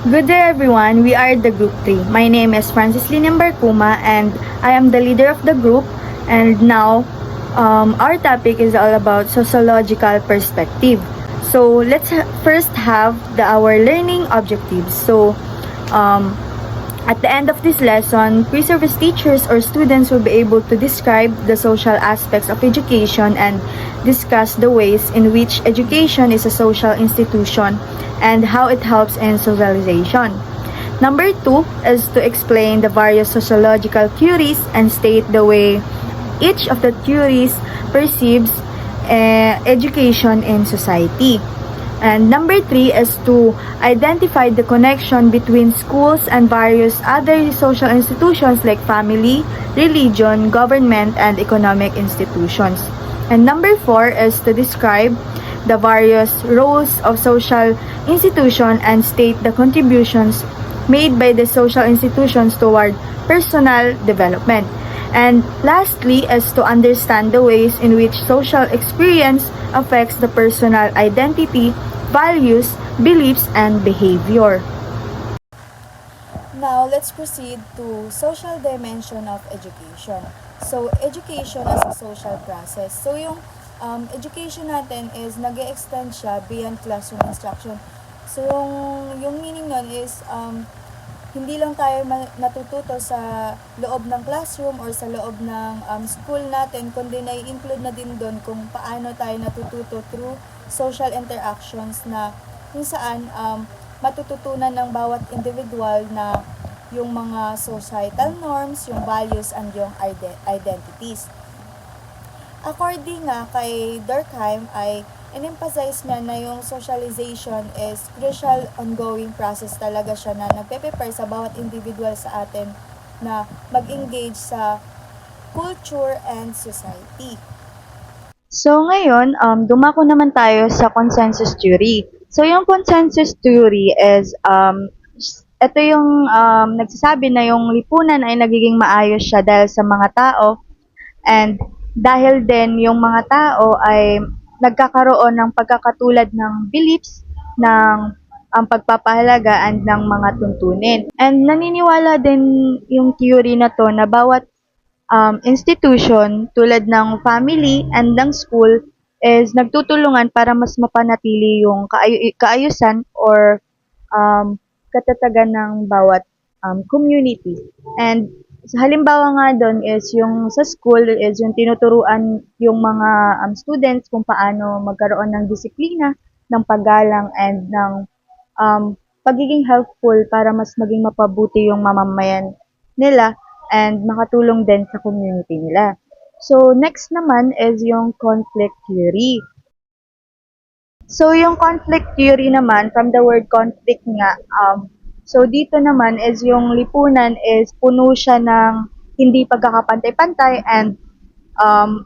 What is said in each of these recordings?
Good day everyone, we are the Group 3. My name is Francis Liniam Barcuma and I am the leader of the group, and now our topic is all about sociological perspective. So let's first have our learning objectives. Um, at the end of this lesson, pre-service teachers or students will be able to describe the social aspects of education and discuss the ways in which education is a social institution and how it helps in socialization. Number 2 is to explain the various sociological theories and state the way each of the theories perceives education in society. And number 3 is to identify the connection between schools and various other social institutions like family, religion, government, and economic institutions. And number 4 is to describe the various roles of social institution and state the contributions made by the social institutions toward personal development. And lastly is to understand the ways in which social experience affects the personal identity, values, beliefs, and behavior. Now, let's proceed to social dimension of education. So, education as a social process. So, yung education natin is nag-extend siya beyond classroom instruction. So, yung meaning nun is hindi lang tayo natututo sa loob ng classroom or sa loob ng school natin, kundi nai-include na din doon kung paano tayo natututo through social interactions na kung saan matututunan ng bawat individual na yung mga societal norms, yung values, and yung identities. According nga kay Durkheim ay in-emphasize niya na yung socialization is crucial ongoing process talaga siya na nagpe-prepare sa bawat individual sa atin na mag-engage sa culture and society. So ngayon, dumako naman tayo sa consensus theory. So yung consensus theory is, ito yung nagsasabi na yung lipunan ay nagiging maayos siya dahil sa mga tao, and dahil din yung mga tao ay nagkakaroon ng pagkakatulad ng beliefs, ng pagpapahalaga and ng mga tuntunin. And naniniwala din yung theory na to na bawat institution tulad ng family and ng school is nagtutulungan para mas mapanatili yung kaayusan or katatagan ng bawat community. And halimbawa nga doon is yung sa school is yung tinuturuan yung mga students kung paano magkaroon ng disiplina, ng paggalang, and ng pagiging helpful para mas maging mapabuti yung mamamayan nila and makatulong din sa community nila. So, next naman is yung conflict theory. So, yung conflict theory naman, from the word conflict nga, so dito naman is yung lipunan is puno siya ng hindi pagkakapantay-pantay and um,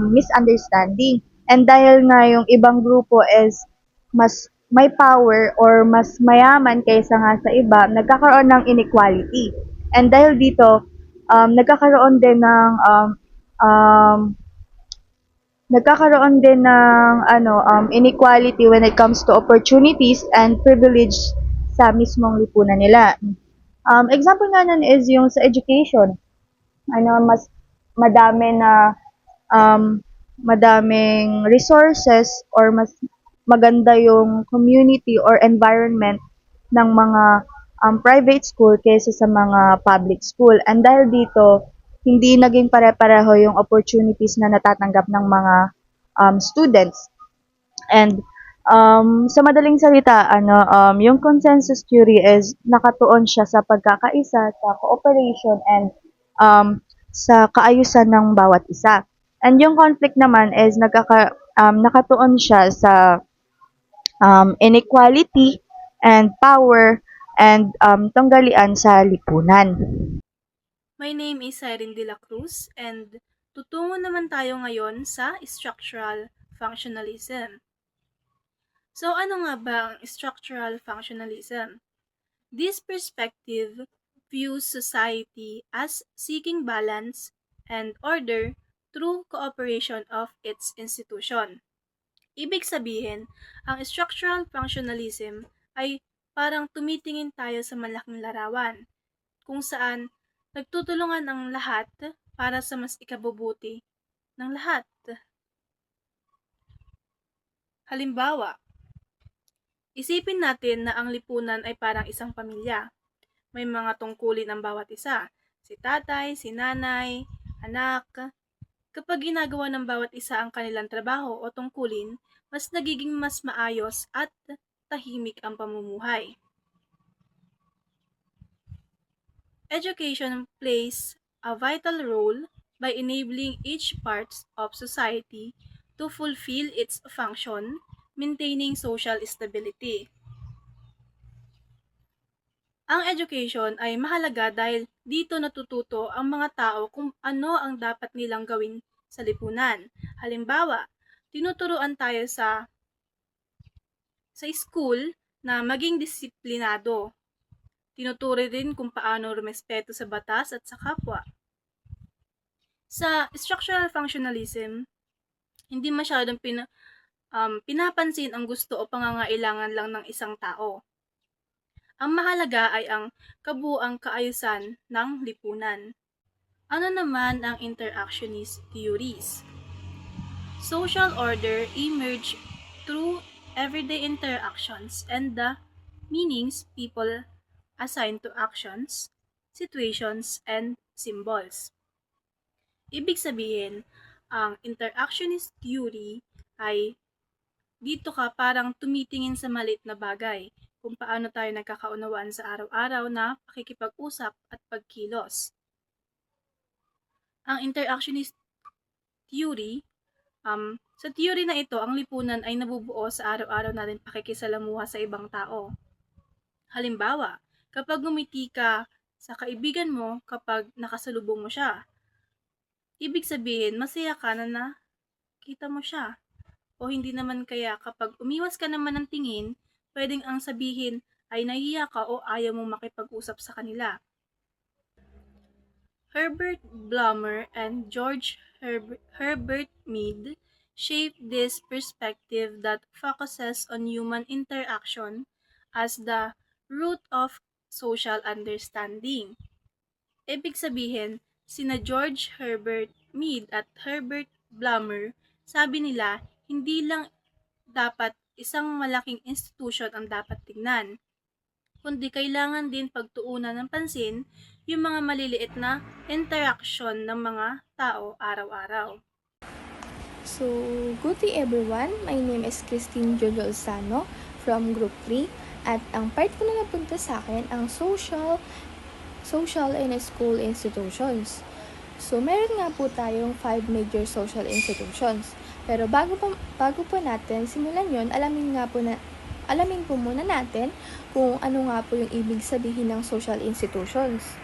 misunderstanding. And dahil nga yung ibang grupo is mas may power or mas mayaman kaysa nga sa iba, nagkakaroon ng inequality. And dahil dito, nagkakaroon din ng um, inequality when it comes to opportunities and privilege sa mismong lipunan nila. Example nga nun is yung sa education. Mas madami na madaming resources or mas maganda yung community or environment ng mga private school kaysa sa mga public school. And dahil dito, hindi naging pare-pareho yung opportunities na natatanggap ng mga students. And sa madaling salita, yung consensus theory is nakatuon siya sa pagkakaisa, sa cooperation, and sa kaayusan ng bawat isa. And yung conflict naman is nakatuon siya sa inequality and power and tunggalian sa lipunan. My name is Irene de la Cruz and tutungo naman tayo ngayon sa structural functionalism. So ano nga ba ang structural functionalism? This perspective views society as seeking balance and order through cooperation of its institution. Ibig sabihin, ang structural functionalism ay parang tumitingin tayo sa malaking larawan, kung saan nagtutulungan ang lahat para sa mas ikabubuti ng lahat. Halimbawa, isipin natin na ang lipunan ay parang isang pamilya. May mga tungkulin ang bawat isa. Si tatay, si nanay, anak. Kapag ginagawa ng bawat isa ang kanilang trabaho o tungkulin, mas nagiging mas maayos at tahimik ang pamumuhay. Education plays a vital role by enabling each part of society to fulfill its function, maintaining social stability. Ang education ay mahalaga dahil dito natututo ang mga tao kung ano ang dapat nilang gawin sa lipunan. Halimbawa, tinuturuan tayo sa school na maging disiplinado. Tinuturo din kung paano rumespeto sa batas at sa kapwa. Sa structural functionalism, hindi masyadong pinapansin ang gusto o pangangailangan lang ng isang tao. Ang mahalaga ay ang kabuuang kaayusan ng lipunan. Ano naman ang interactionist theories? Social order emerged through everyday interactions and the meanings people assign to actions, situations, and symbols. Ibig sabihin, ang interactionist theory ay dito ka parang tumitingin sa maliit na bagay, kung paano tayo nagkakaunawaan sa araw-araw na pakikipag-usap at pagkilos. Ang interactionist theory, sa theory na ito, ang lipunan ay nabubuo sa araw-araw natin pakikisalamuha sa ibang tao. Halimbawa, kapag ngumiti ka sa kaibigan mo kapag nakasalubong mo siya, ibig sabihin masaya ka na nakita mo siya. O hindi naman kaya kapag umiwas ka naman ng tingin, pwedeng ang sabihin ay nahihiya ka o ayaw mong makipag-usap sa kanila. Herbert Blumer and George Herbert Mead shaped this perspective that focuses on human interaction as the root of social understanding. Ibig sabihin, sina George Herbert Mead at Herbert Blumer, sabi nila, hindi lang dapat isang malaking institution ang dapat tignan, kundi kailangan din pagtuunan ng pansin yung mga maliliit na interaction ng mga tao araw-araw. So, good day everyone. My name is Christine Jojo Olsano from Group 3 at ang part po na napunta sa akin ang social and school institutions. So, meron nga po tayong 5 major social institutions. Pero bago po natin simulan yon, alamin po muna natin kung ano nga po yung ibig sabihin ng social institutions.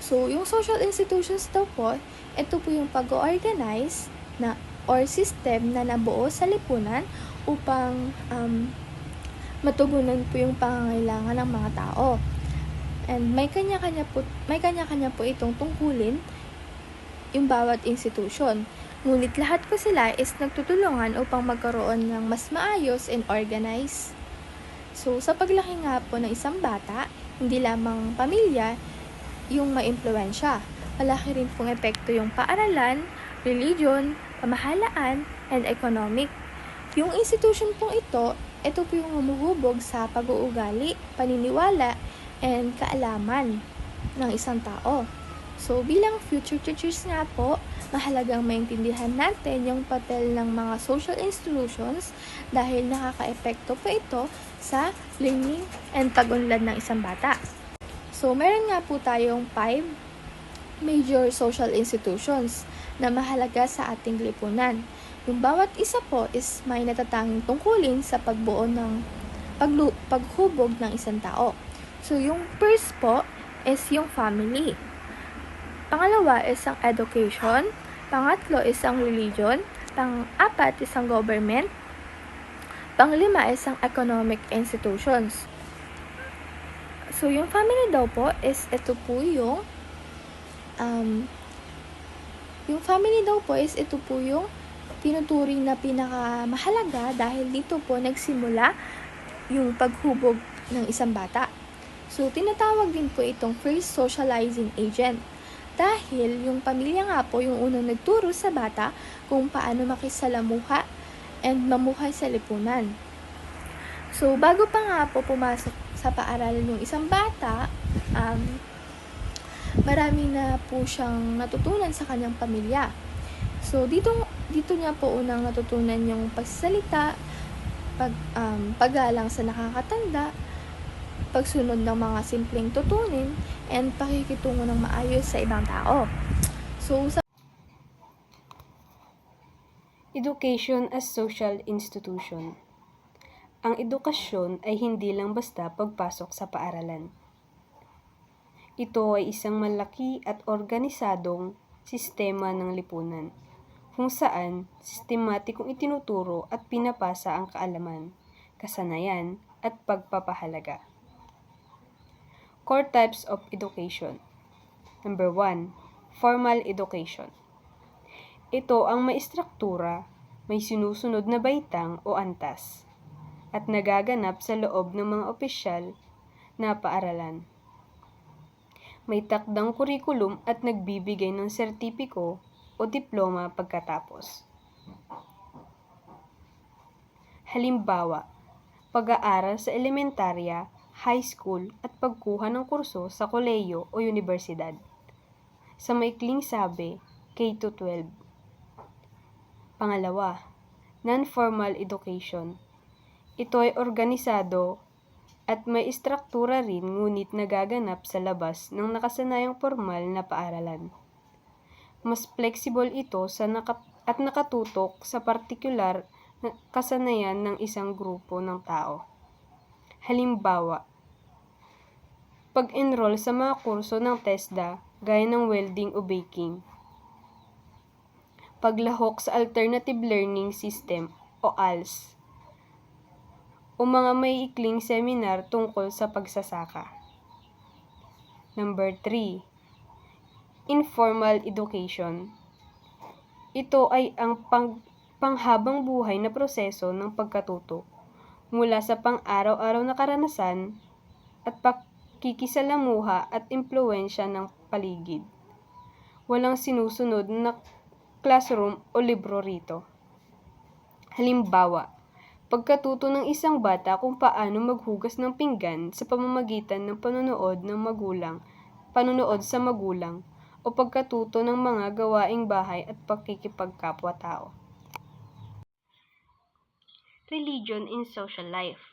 So, yung social institutions daw po, ito po yung pag-organize na or system na nabuo sa lipunan upang matugunan po yung pangangailangan ng mga tao. And may kanya-kanya po itong tungkulin yung bawat institution. Ngunit lahat po sila is nagtutulungan upang magkaroon ng mas maayos and organized. So, sa paglaki nga po ng isang bata, hindi lamang pamilya yung maimpluwensya. Malaki rin pong epekto yung paaralan, religion, pamahalaan, and economic. Yung institution pong ito po yung humuhubog sa pag-uugali, paniniwala, and kaalaman ng isang tao. So, bilang future teachers nga po, mahalagang maintindihan natin yung papel ng mga social institutions dahil nakaka-epekto po ito sa learning and pag-unlad ng isang bata. So, meron nga po tayong 5 major social institutions na mahalaga sa ating lipunan. Yung bawat isa po is may natatanging tungkulin sa paghubog ng isang tao. So, yung first po is yung family. Pangalawa is ang education. Pangatlo is ang religion. Pang-apat is ang government. Panglima is ang economic institutions. So, yung family daw po is ito po yung tinuturing na pinakamahalaga dahil dito po nagsimula yung paghubog ng isang bata. So, tinatawag din po itong first socializing agent. Dahil yung pamilya nga po yung unang nagturo sa bata kung paano makisalamuha and mamuhay sa lipunan. So, bago pa nga po pumasok sa paaralan yung isang bata, marami na po siyang natutunan sa kanyang pamilya. So, dito niya po unang natutunan yung pagsasalita, paggalang sa nakakatanda, pagsunod ng mga simpleng tutunin, and pakikitungo ng maayos sa ibang tao. So, Education as social institution. Ang edukasyon ay hindi lang basta pagpasok sa paaralan. Ito ay isang malaki at organisadong sistema ng lipunan, kung saan sistematikong itinuturo at pinapasa ang kaalaman, kasanayan, at pagpapahalaga. Core types of education. Number 1. Formal education. Ito ang may istruktura, may sinusunod na baitang o antas, at nagaganap sa loob ng mga opisyal na paaralan. May takdang kurikulum at nagbibigay ng sertipiko o diploma pagkatapos. Halimbawa, pag-aaral sa elementarya, high school at pagkuha ng kurso sa kolehiyo o universidad. Sa maikling sabi, K-12. Pangalawa, non-formal education. Ito ay organisado at may istruktura rin ngunit nagaganap sa labas ng nakasanayang formal na paaralan. Mas flexible ito at nakatutok sa partikular na kasanayan ng isang grupo ng tao. Halimbawa, pag-enroll sa mga kurso ng TESDA gaya ng welding o baking. Paglahok sa Alternative Learning System o ALS. O mga maiikling seminar tungkol sa pagsasaka. Number 3. Informal education. Ito ay ang panghabang buhay na proseso ng pagkatuto mula sa pang-araw-araw na karanasan at pakikisalamuha at impluwensya ng paligid. Walang sinusunod na classroom o libro rito. Halimbawa, pagkatuto ng isang bata kung paano maghugas ng pinggan sa pamamagitan ng panonood sa magulang o pagkatuto ng mga gawaing bahay at pakikipagkapwa-tao. Religion in social life.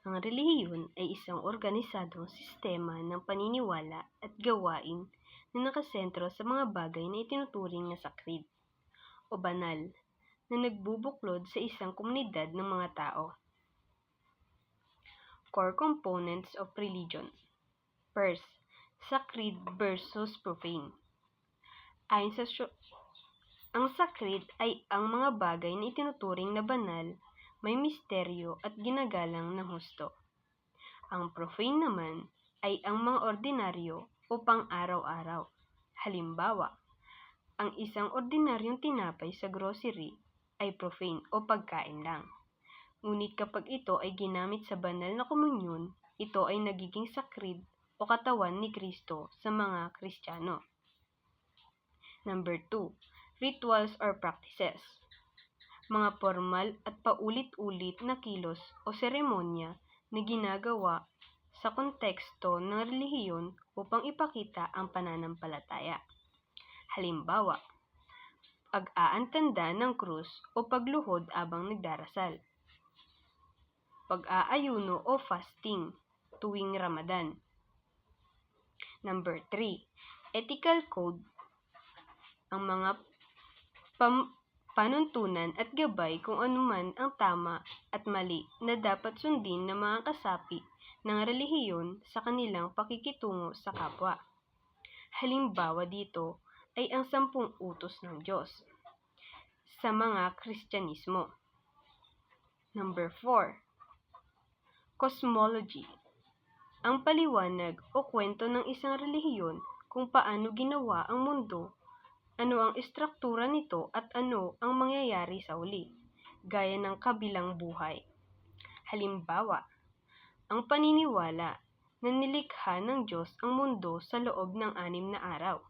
Ang relihiyon ay isang organisadong sistema ng paniniwala at gawain na nakasentro sa mga bagay na itinuturing na sakrid o banal na nagbubuklod sa isang komunidad ng mga tao. Core components of religion. First, sacred versus profane. Ayon sa ang sacred ay ang mga bagay na itinuturing na banal, may misteryo at ginagalang ng husto. Ang profane naman ay ang mga ordinaryo o pang-araw-araw. Halimbawa, ang isang ordinaryong tinapay sa grocery ay profane o pagkain lang. Ngunit kapag ito ay ginamit sa banal na komunyon, ito ay nagiging sacred o katawan ni Kristo sa mga Kristiyano. Number 2. Rituals or practices. Mga formal at paulit-ulit na kilos o seremonya na ginagawa sa konteksto ng relihiyon upang ipakita ang pananampalataya. Halimbawa, pag-aantanda ng krus o pagluhod abang nagdarasal. Pag-aayuno o fasting tuwing Ramadan. Number 3. Ethical code. Ang mga panuntunan at gabay kung anuman ang tama at mali na dapat sundin ng mga kasapi ng relihiyon sa kanilang pakikitungo sa kapwa. Halimbawa dito ay ang 10 utos ng Diyos sa mga Kristyanismo. Number 4. Cosmology. Ang paliwanag o kwento ng isang relihiyon kung paano ginawa ang mundo, ano ang istruktura nito at ano ang mangyayari sa huli, gaya ng kabilang buhay. Halimbawa, ang paniniwala na nilikha ng Diyos ang mundo sa loob ng 6 na araw,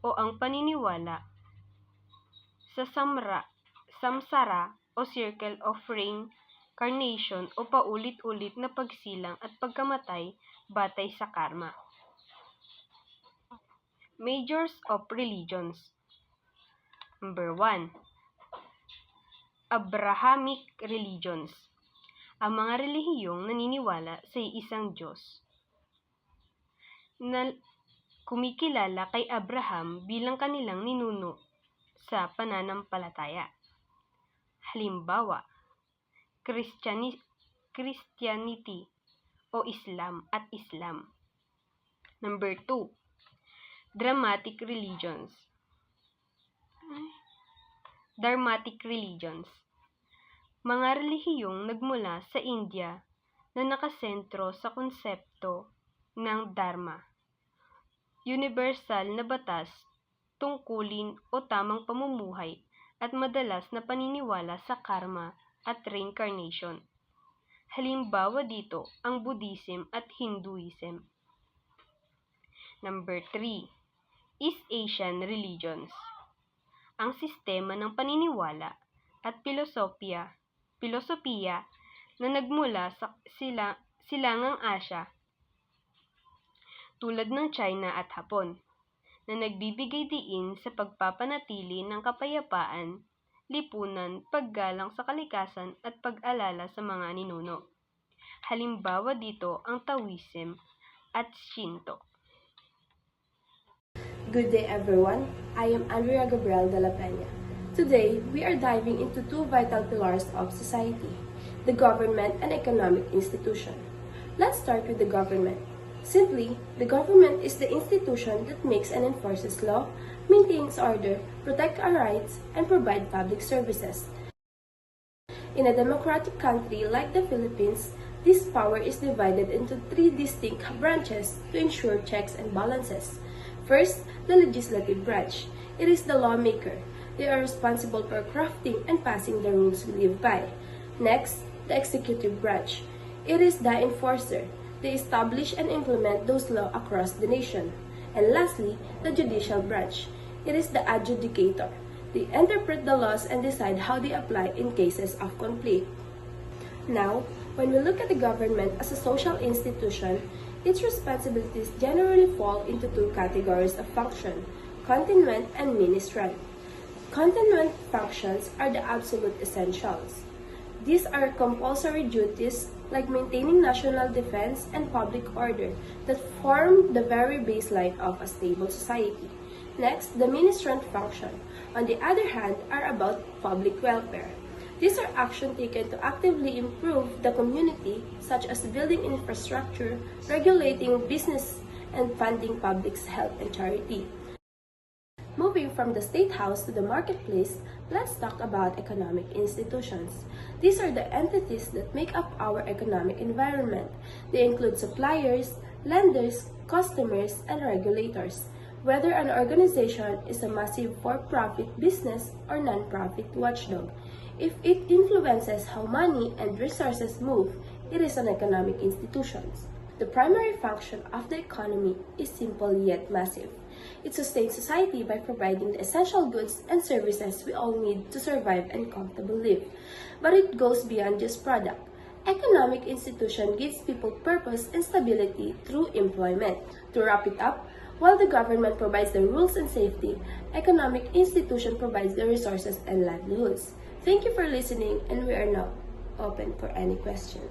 o ang paniniwala sa samsara o circle of reincarnation o paulit-ulit na pagsilang at pagkamatay batay sa karma. Majors of religions. Number 1. Abrahamic religions. Ang mga relihiyong naniniwala sa isang Diyos na kumikilala kay Abraham bilang kanilang ninuno sa pananampalataya. Halimbawa, Christianity o Islam at Islam. Number 2. Dharmatic religions. Mga relihiyong nagmula sa India na nakasentro sa konsepto ng Dharma, universal na batas, tungkulin o tamang pamumuhay, at madalas na paniniwala sa karma at reincarnation. Halimbawa dito ang Buddhism at Hinduism. Number 3. East Asian religions. Ang sistema ng paniniwala at filosofiya na nagmula sa silangang Asya, tulad ng China at Hapon, na nagbibigay diin sa pagpapanatili ng kapayapaan, lipunan, paggalang sa kalikasan at pag-alala sa mga ninuno. Halimbawa dito ang Taoism at Shinto. Good day everyone, I am Andrea Gabriel de la Peña. Today, we are diving into two vital pillars of society, the government and economic institution. Let's start with the government. Simply, the government is the institution that makes and enforces law, maintains order, protects our rights, and provides public services. In a democratic country like the Philippines, this power is divided into 3 distinct branches to ensure checks and balances. First, the legislative branch. It is the lawmaker. They are responsible for crafting and passing the rules we live by. Next, the executive branch. It is the enforcer. They establish and implement those laws across the nation. And lastly, the judicial branch. It is the adjudicator. They interpret the laws and decide how they apply in cases of conflict. Now, when we look at the government as a social institution, its responsibilities generally fall into 2 categories of function, containment and ministry. Containment functions are the absolute essentials. These are compulsory duties like maintaining national defense and public order that form the very baseline of a stable society. Next, the ministrant function, on the other hand, are about public welfare. These are actions taken to actively improve the community, such as building infrastructure, regulating business, and funding public health and charity. Moving from the State House to the marketplace, let's talk about economic institutions. These are the entities that make up our economic environment. They include suppliers, lenders, customers, and regulators. Whether an organization is a massive for-profit business or non-profit watchdog, if it influences how money and resources move, it is an economic institution. The primary function of the economy is simple yet massive. It sustains society by providing the essential goods and services we all need to survive and comfortably live. But it goes beyond just product. Economic institution gives people purpose and stability through employment. To wrap it up, while the government provides the rules and safety, economic institution provides the resources and livelihoods. Thank you for listening, and we are now open for any question.